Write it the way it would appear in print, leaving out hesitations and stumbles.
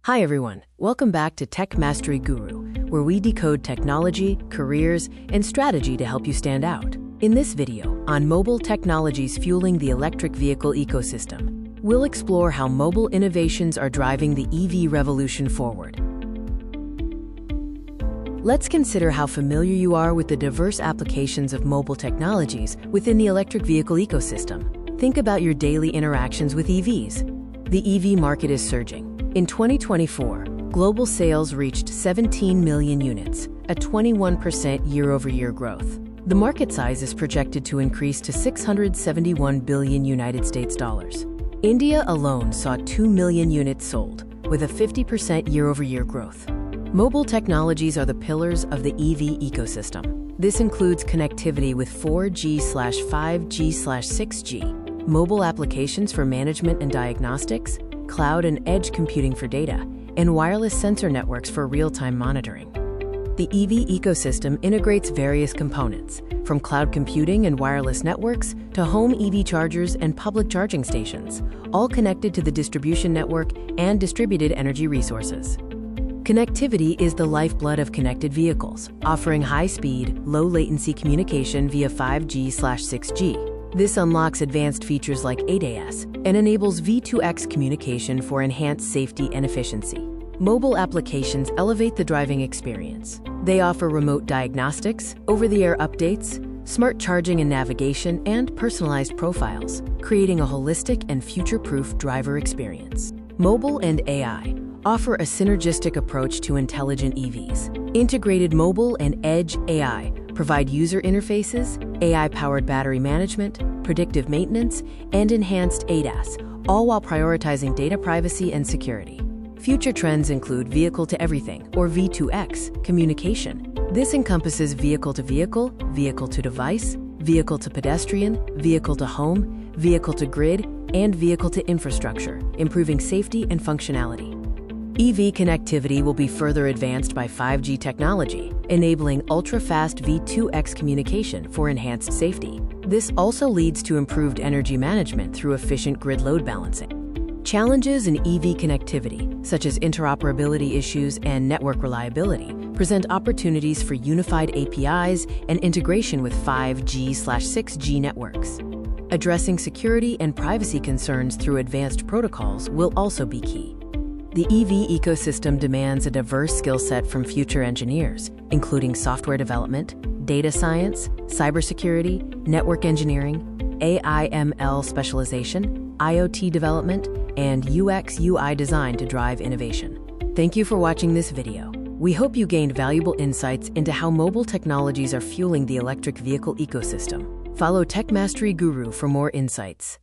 Hi everyone, welcome back to Techmastery Guru, where we decode technology, careers, and strategy to help you stand out. In this video, on mobile technologies fueling the electric vehicle ecosystem, we'll explore how mobile innovations are driving the EV revolution forward. Let's consider how familiar you are with the diverse applications of mobile technologies within the electric vehicle ecosystem. Think about your daily interactions with EVs. The EV market is surging. In 2024, global sales reached 17 million units, a 21% year-over-year growth. The market size is projected to increase to $671 billion United States dollars. India alone saw 2 million units sold, with a 50% year-over-year growth. Mobile technologies are the pillars of the EV ecosystem. This includes connectivity with 4G/5G/6G, mobile applications for management and diagnostics, cloud and edge computing for data, and wireless sensor networks for real-time monitoring. The EV ecosystem integrates various components, from cloud computing and wireless networks to home EV chargers and public charging stations, all connected to the distribution network and distributed energy resources. Connectivity is the lifeblood of connected vehicles, offering high-speed, low-latency communication via 5G/6G. This unlocks advanced features like ADAS and enables V2X communication for enhanced safety and efficiency. Mobile applications elevate the driving experience. They offer remote diagnostics, over-the-air updates, smart charging and navigation, and personalized profiles, creating a holistic and future-proof driver experience. Mobile and AI offer a synergistic approach to intelligent EVs. Integrated mobile and edge AI provide user interfaces, AI-powered battery management, predictive maintenance, and enhanced ADAS, all while prioritizing data privacy and security. Future trends include vehicle-to-everything, or V2X, communication. This encompasses vehicle-to-vehicle, vehicle-to-device, vehicle-to-pedestrian, vehicle-to-home, vehicle-to-grid, and vehicle-to-infrastructure, improving safety and functionality. EV connectivity will be further advanced by 5G technology, enabling ultra-fast V2X communication for enhanced safety. This also leads to improved energy management through efficient grid load balancing. Challenges in EV connectivity, such as interoperability issues and network reliability, present opportunities for unified APIs and integration with 5G/6G networks. Addressing security and privacy concerns through advanced protocols will also be key. The EV ecosystem demands a diverse skill set from future engineers, including software development, data science, cybersecurity, network engineering, AI/ML specialization, IoT development, and UX/UI design to drive innovation. Thank you for watching this video. We hope you gained valuable insights into how mobile technologies are fueling the electric vehicle ecosystem. Follow Techmastery Guru for more insights.